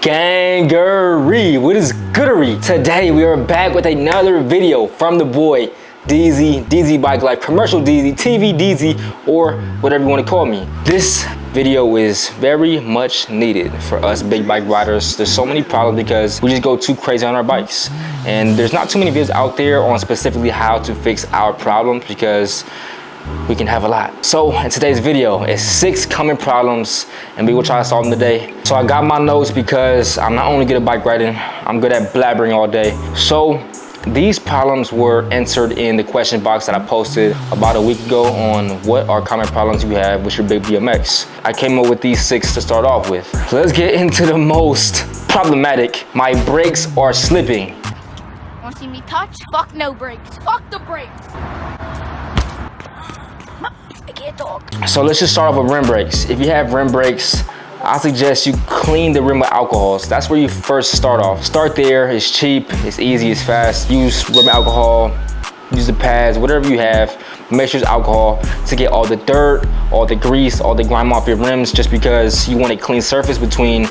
Gangery. What is goodery? Today we are back with another video from the boy DeezyBikeLife, commercial Deezy, TV Deezy, or whatever you want to call me. This video is very much needed for us big bike riders. There's so many problems because we just go too crazy on our bikes, and there's not too many videos out there on specifically how to fix our problems because we can have a lot. So in today's video is 6 common problems and we will try to solve them today. So I got my notes because I'm not only good at bike riding, I'm good at blabbering all day. So these problems were entered in the question box that I posted about a week ago on what are common problems you have with your big BMX. I came up with these 6 to start off with. So let's get into the most problematic. My brakes are slipping. Want to see me touch? Fuck no brakes. Fuck the brakes. I can't talk. So let's just start off with rim brakes. If you have rim brakes, I suggest you clean the rim with alcohols. That's where you first start off. Start there, it's cheap, it's easy, it's fast. Use rim alcohol, use the pads, whatever you have. Make sure it's alcohol to get all the dirt, all the grease, all the grime off your rims, just because you want a clean surface between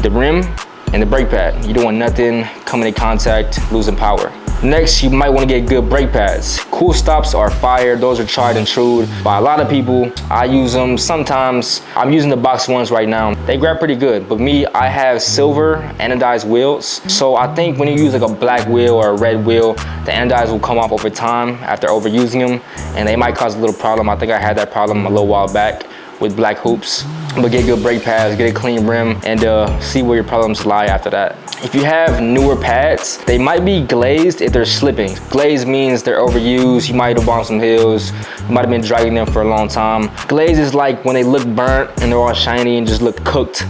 the rim and the brake pad. You don't want nothing coming in contact, losing power. Next, you might want to get good brake pads. Cool Stops are fire. Those are tried and true by a lot of people. I use them sometimes. I'm using the box ones right now. They grab pretty good, but me, I have silver anodized wheels. So I think when you use like a black wheel or a red wheel, the anodized will come off over time after overusing them, and they might cause a little problem. I think I had that problem a little while back with black hoops. But get good brake pads, get a clean rim, and see where your problems lie after that. If you have newer pads, they might be glazed if they're slipping. Glazed means they're overused. You might have on some hills. You might have been dragging them for a long time. Glaze is like when they look burnt and they're all shiny and just look cooked.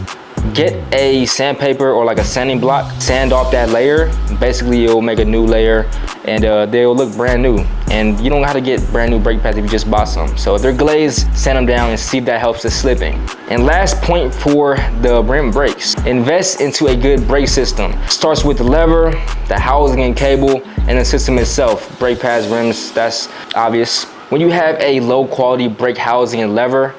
Get a sandpaper or like a sanding block, sand off that layer. Basically, you'll make a new layer and they'll look brand new. And you don't have to get brand new brake pads if you just bought some. So if they're glazed, sand them down and see if that helps the slipping. And last point for the rim brakes, invest into a good brake system. Starts with the lever, the housing and cable, and the system itself. Brake pads, rims, that's obvious. When you have a low quality brake housing and lever,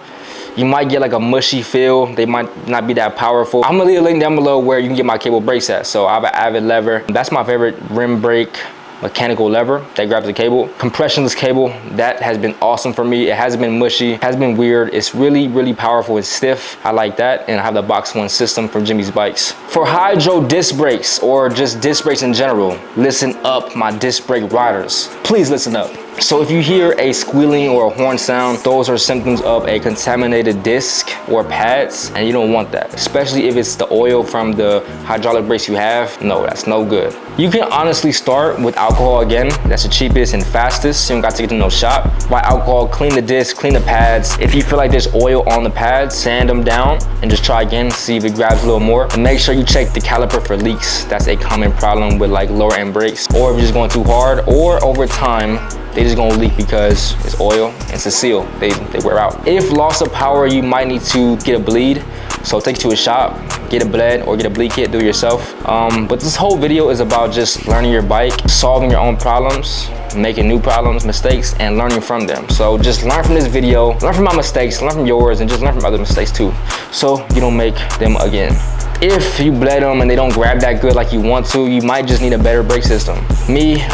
you might get like a mushy feel. They might not be that powerful. I'm gonna leave a link down below where you can get my cable brakes at. So I have an Avid lever. That's my favorite rim brake mechanical lever that grabs the cable. Compressionless cable, that has been awesome for me. It hasn't been mushy, has been weird. It's really powerful and stiff. I like that. And I have the box one system from Jimmy's Bikes. For hydro disc brakes or just disc brakes in general, listen up, my disc brake riders. Please listen up. So if you hear a squealing or a horn sound, those are symptoms of a contaminated disc or pads, and you don't want that, especially if it's the oil from the hydraulic brakes you have. No, that's no good. You can honestly start with alcohol again. That's the cheapest and fastest. You don't got to get to no shop. Buy alcohol, clean the disc, clean the pads. If you feel like there's oil on the pads, sand them down and just try again, see if it grabs a little more. And make sure you check the caliper for leaks. That's a common problem with like lower end brakes, or if you're just going too hard, or over time, they just gonna leak because it's oil, it's a seal, they wear out. If loss of power, you might need to get a bleed. So take it to a shop, get a bled or get a bleed kit, do it yourself. But this whole video is about just learning your bike, solving your own problems, making new problems, mistakes, and learning from them. So just learn from this video, learn from my mistakes, learn from yours, and just learn from other mistakes too, so you don't make them again. If you bled them and they don't grab that good like you want to, you might just need a better brake system. Me,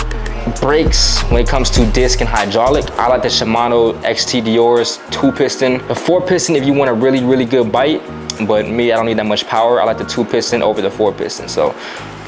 brakes, when it comes to disc and hydraulic, I like the Shimano XT Dior's 2-piston. The 4-piston if you want a really good bite, but me, I don't need that much power. I like the 2-piston over the 4-piston. So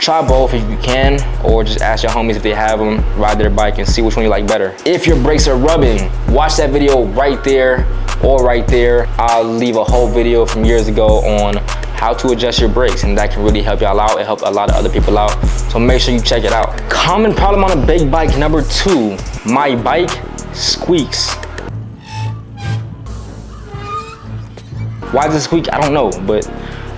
try both if you can, or just ask your homies if they have them, ride their bike and see which one you like better. If your brakes are rubbing, watch that video right there or right there. I'll leave a whole video from years ago on how to adjust your brakes, and that can really help y'all out. It helped a lot of other people out, so make sure you check it out. Common problem on a big bike number 2, my bike squeaks. Why does it squeak? I don't know, but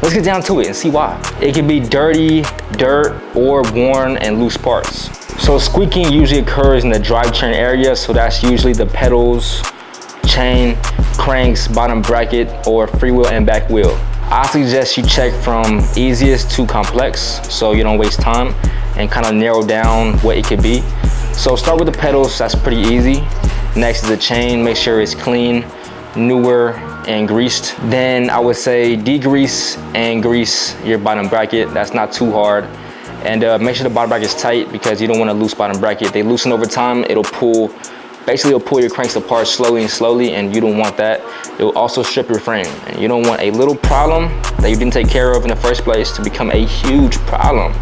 let's get down to it and see why. It can be dirty, dirt, or worn and loose parts. So squeaking usually occurs in the drivetrain area, so that's usually the pedals, chain, cranks, bottom bracket, or freewheel and back wheel. I suggest you check from easiest to complex so you don't waste time and kind of narrow down what it could be. So start with the pedals, that's pretty easy. Next is the chain, make sure it's clean. newer and greased. Then I would say degrease and grease your bottom bracket. That's not too hard. And make sure the bottom bracket is tight because you don't want a loose bottom bracket. They loosen over time, it'll pull, basically it'll pull your cranks apart slowly and slowly, and you don't want that. It will also strip your frame. And you don't want a little problem that you didn't take care of in the first place to become a huge problem.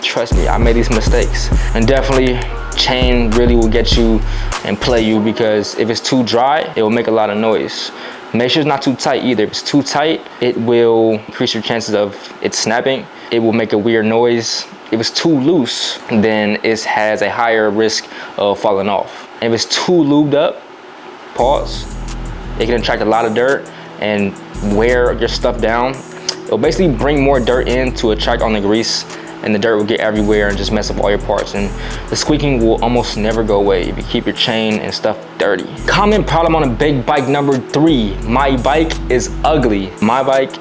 Trust me, I made these mistakes. And definitely, chain really will get you and play you, because if it's too dry, it will make a lot of noise. Make sure it's not too tight either. If it's too tight, it will increase your chances of it snapping. It will make a weird noise. If it's too loose, then it has a higher risk of falling off. And if it's too lubed up, pause, it can attract a lot of dirt and wear your stuff down. It'll basically bring more dirt in to attract on the grease, and the dirt will get everywhere and just mess up all your parts. And the squeaking will almost never go away if you keep your chain and stuff dirty. Common problem on a big bike number 3, my bike is ugly. My bike,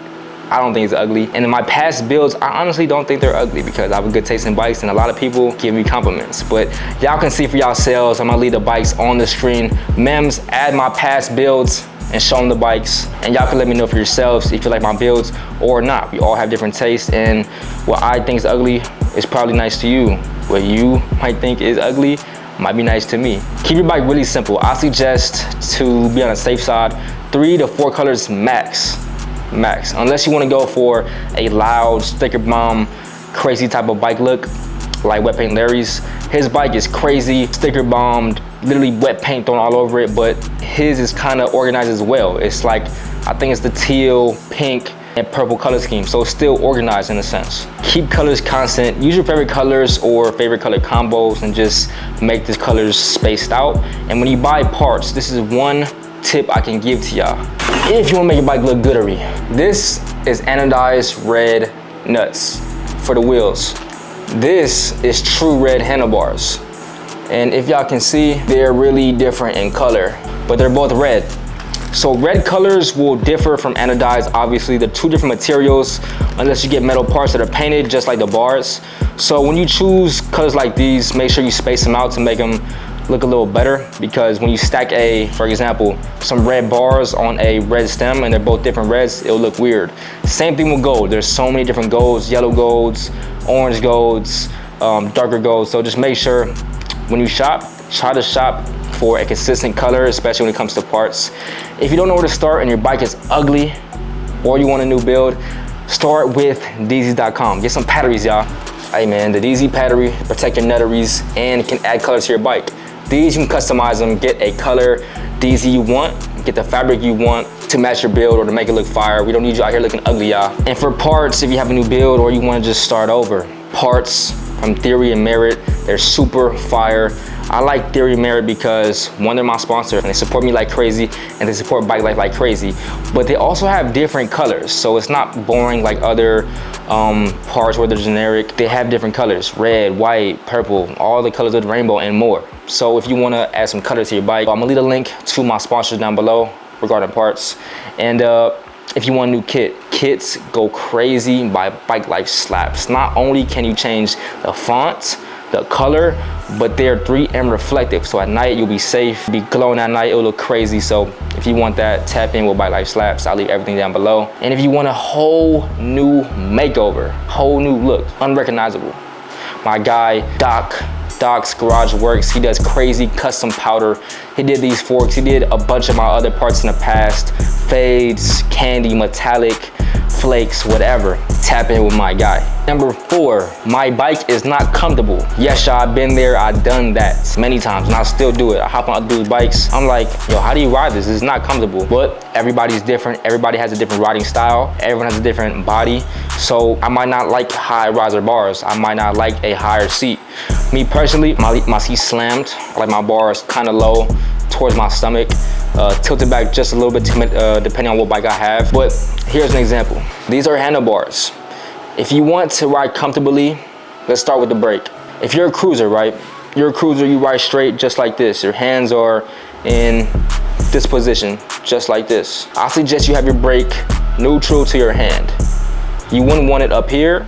I don't think it's ugly. And in my past builds, I honestly don't think they're ugly because I have a good taste in bikes and a lot of people give me compliments. But y'all can see for yourselves, I'm gonna leave the bikes on the screen. Mems, add my past builds and show them the bikes. And y'all can let me know for yourselves if you like my builds or not. We all have different tastes, and what I think is ugly is probably nice to you. What you might think is ugly might be nice to me. Keep your bike really simple. I suggest to be on the safe side, 3 to 4 colors max. Unless you want to go for a loud sticker bomb, crazy type of bike look, like Wet Paint Larry's. His bike is crazy, sticker bombed, literally wet paint thrown all over it, but his is kind of organized as well. It's like, I think it's the teal, pink, and purple color scheme, so it's still organized in a sense. Keep colors constant. Use your favorite colors or favorite color combos and just make the colors spaced out. And when you buy parts, this is one tip I can give to y'all. If you want to make your bike look goodery, this is anodized red nuts for the wheels. This is true red handlebars. And if y'all can see, they're really different in color, but they're both red. So red colors will differ from anodized. Obviously, they're 2 different materials, unless you get metal parts that are painted just like the bars. So when you choose colors like these, make sure you space them out to make them look a little better, because when you stack for example, some red bars on a red stem and they're both different reds, it'll look weird. Same thing with gold. There's so many different golds, yellow golds, orange golds, darker golds. So just make sure when you shop, try to shop for a consistent color, especially when it comes to parts. If you don't know where to start and your bike is ugly or you want a new build, start with Deezy.com. Get some batteries, y'all. Hey man, the Deezy battery protect your nutteries and can add color to your bike. These you can customize them, get a color Deezy you want, get the fabric you want to match your build or to make it look fire. We don't need you out here looking ugly, y'all. And for parts, if you have a new build or you want to just start over, parts from Theory and Merit, they're super fire. I like Theory and Merit because, one, they're my sponsor and they support me like crazy, and they support Bike Life like crazy. But they also have different colors, so it's not boring like other parts where they're generic. They have different colors: red, white, purple, all the colors of the rainbow and more. So if you want to add some color to your bike, I'm gonna leave a link to my sponsors down below regarding parts. And if you want a new kit, kits go crazy by Bike Life slaps. Not only can you change the font, the color, but they're 3M reflective, so at night you'll be safe. Be glowing at night, it'll look crazy. So if you want that, tap in with Bike Life slaps. I'll leave everything down below. And if you want a whole new makeover, whole new look, unrecognizable, my guy Doc's Garage Works, he does crazy custom powder. He did these forks, he did a bunch of my other parts in the past, fades, candy, metallic, flakes, whatever. Tap in with my guy. Number 4, my bike is not comfortable. Yes, y'all, I've been there, I've done that many times, and I still do it. I hop on other dudes' bikes, I'm like, yo, how do you ride this? It's not comfortable. But everybody's different, everybody has a different riding style, everyone has a different body. So I might not like high riser bars, I might not like a higher seat. Me personally, my seat's slammed, I like my bars kind of low towards my stomach, tilted back just a little bit depending on what bike I have. But here's an example. These are handlebars. If you want to ride comfortably, let's start with the brake. If you're a cruiser, right? You're a cruiser, you ride straight just like this. Your hands are in this position, just like this. I suggest you have your brake neutral to your hand. You wouldn't want it up here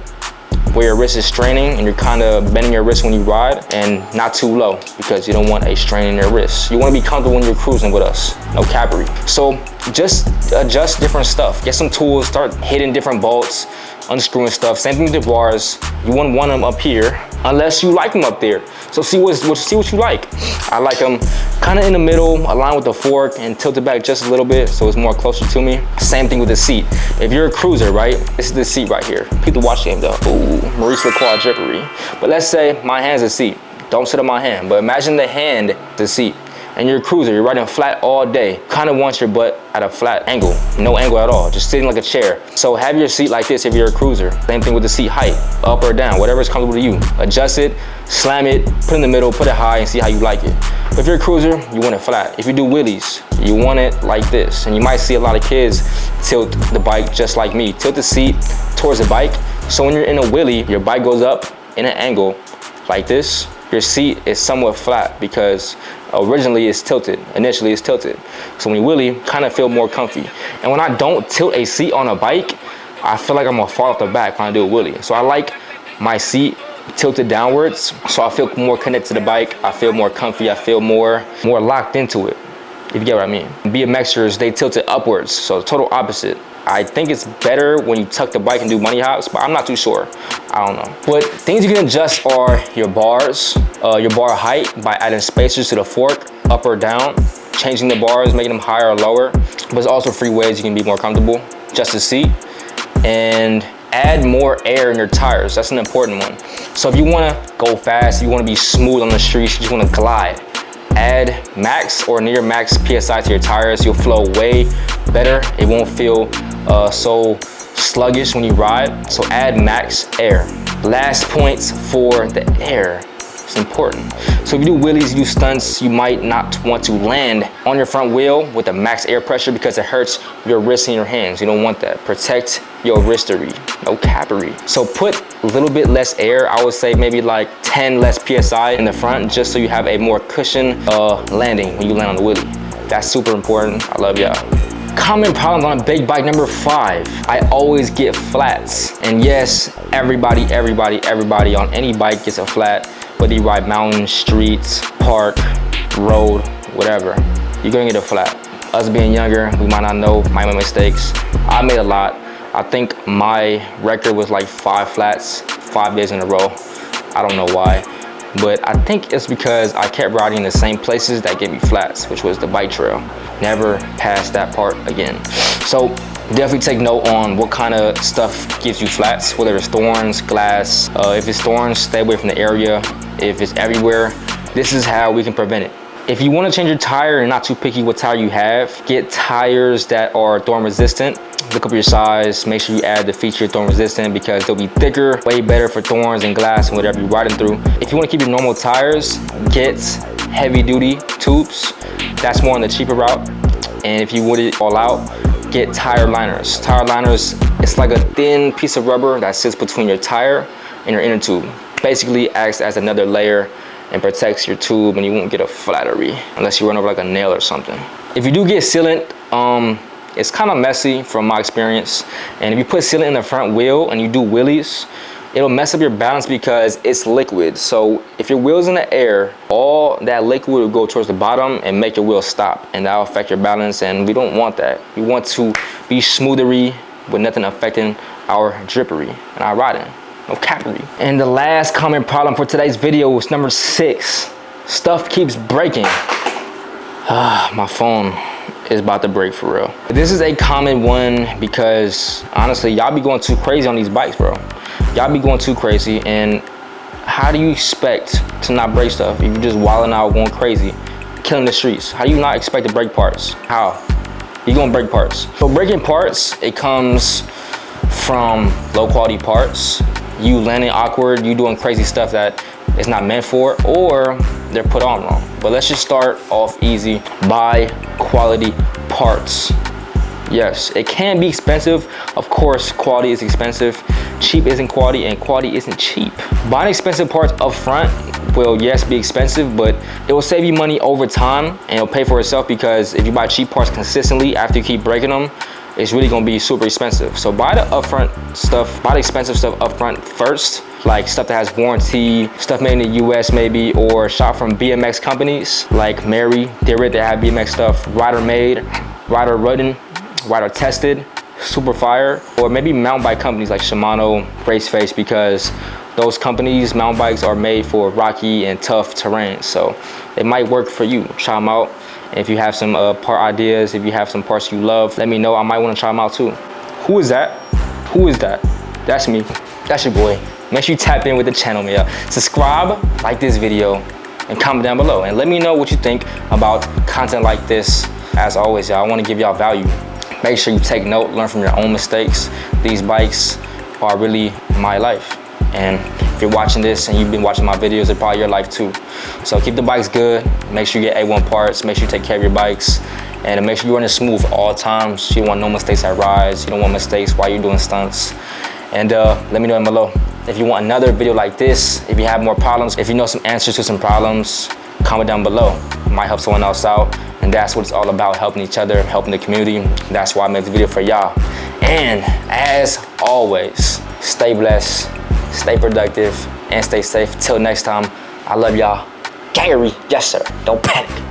where your wrist is straining and you're kind of bending your wrist when you ride, and not too low because you don't want a strain in your wrist. You want to be comfortable when you're cruising with us, no capery. So just adjust different stuff. Get some tools, start hitting different bolts, unscrewing stuff. Same thing with the bars. You wouldn't want them up here unless you like them up there. So see what you like. I like them kind of in the middle, aligned with the fork, and tilted back just a little bit so it's more closer to me. Same thing with the seat. If you're a cruiser, right, this is the seat right here. People watch the game though. Ooh, Maurice LaCroix drippery. But let's say my hand's the seat. Don't sit on my hand, but imagine the hand, the seat. And you're a cruiser, you're riding flat all day. Kind of want your butt at a flat angle, no angle at all, just sitting like a chair. So have your seat like this if you're a cruiser. Same thing with the seat height, up or down, whatever is comfortable to you. Adjust it, slam it, put it in the middle, put it high, and see how you like it. But if you're a cruiser, you want it flat. If you do wheelies, you want it like this. And you might see a lot of kids tilt the bike just like me. Tilt the seat towards the bike. So when you're in a wheelie, your bike goes up in an angle like this. Your seat is somewhat flat because originally it's tilted, initially it's tilted. So when you wheelie, kind of feel more comfy. And when I don't tilt a seat on a bike, I feel like I'm gonna fall off the back when I do a wheelie. So I like my seat tilted downwards, so I feel more connected to the bike. I feel more comfy, I feel more locked into it, if you get what I mean. BMXers, they tilt it upwards, so total opposite. I think it's better when you tuck the bike and do bunny hops, but I'm not too sure. I don't know. But things you can adjust are your bars, your bar height by adding spacers to the fork, up or down, changing the bars, making them higher or lower. But there's also free ways you can be more comfortable. Adjust the seat and add more air in your tires. That's an important one. So if you wanna go fast, you wanna be smooth on the streets, you just wanna glide, add max or near max PSI to your tires. You'll flow way better. It won't feel so sluggish when you ride. So add max air. Last points for the air. It's important. So if you do wheelies, you do stunts, you might not want to land on your front wheel with the max air pressure because it hurts your wrists and your hands. You don't want that. Protect your wristery, no capery. So put a little bit less air. I would say maybe like 10 less PSI in the front, just so you have a more cushion landing when you land on the wheelie. That's super important. I love y'all. Common problems on a big bike, number 5. I always get flats. And yes, everybody on any bike gets a flat, whether you ride mountains, streets, park, road, whatever, you're gonna get a flat. Us being younger, we might not know, might make mistakes. I made a lot. I think my record was like 5 flats, 5 days in a row. I don't know why, but I think it's because I kept riding in the same places that gave me flats, which was the bike trail. Never passed that part again. So definitely take note on what kind of stuff gives you flats, whether it's thorns, glass. If it's thorns, stay away from the area. If it's everywhere, this is how we can prevent it. If you want to change your tire and not too picky what tire you have, get tires that are thorn resistant. Look up your size, make sure you add the feature thorn resistant because they'll be thicker, way better for thorns and glass and whatever you're riding through. If you want to keep your normal tires, get heavy duty tubes. That's more on the cheaper route. And if you want it all out, get tire liners. Tire liners, it's like a thin piece of rubber that sits between your tire and your inner tube. Basically acts as another layer and protects your tube, and you won't get a flattery unless you run over like a nail or something. If you do get sealant, it's kind of messy from my experience. And if you put sealant in the front wheel and you do wheelies, it'll mess up your balance because it's liquid. So if your wheel's in the air, all that liquid will go towards the bottom and make your wheel stop, and that'll affect your balance, and we don't want that. We want to be smoothery with nothing affecting our drippery and our riding, no capery. And the last common problem for today's video is number 6. Stuff keeps breaking. My phone is about to break for real. This is a common one because honestly, y'all be going too crazy on these bikes, bro. Y'all be going too crazy, and how do you expect to not break stuff if you're just wilding out, going crazy, killing the streets? How do you not expect to break parts? How? You're gonna break parts. So breaking parts, it comes from low quality parts, you landing awkward, you doing crazy stuff that it's not meant for, or they're put on wrong. But let's just start off easy. Buy quality parts. Yes, it can be expensive. Of course, quality is expensive. Cheap isn't quality, and quality isn't cheap. Buying expensive parts up front will, yes, be expensive, but it will save you money over time, and it'll pay for itself because if you buy cheap parts consistently after you keep breaking them, it's really gonna be super expensive. So buy the upfront stuff, buy the expensive stuff upfront first, like stuff that has warranty, stuff made in the US maybe, or shop from BMX companies like Mary. They have BMX stuff, rider made, rider ridden, rider tested, super fire. Or maybe mountain bike companies like Shimano, Raceface, because those companies, mountain bikes are made for rocky and tough terrain. So it might work for you. Try them out. And if you have some part ideas, if you have some parts you love, let me know. I might want to try them out too. Who is that? Who is that? That's me. That's your boy. Make sure you tap in with the channel, man. Subscribe, like this video, and comment down below. And let me know what you think about content like this. As always, y'all, I want to give y'all value. Make sure you take note, learn from your own mistakes. These bikes are really my life. And if you're watching this and you've been watching my videos, they're probably your life too. So keep the bikes good. Make sure you get A1 parts. Make sure you take care of your bikes. And make sure you're running smooth all times. You don't want no mistakes at rides. You don't want mistakes while you're doing stunts. And let me know down below if you want another video like this. If you have more problems, if you know some answers to some problems, comment down below. It might help someone else out. And that's what it's all about, helping each other, helping the community. That's why I made the video for y'all. And as always, stay blessed, stay productive, and stay safe. Till next time, I love y'all. Gangery, yes sir, don't panic.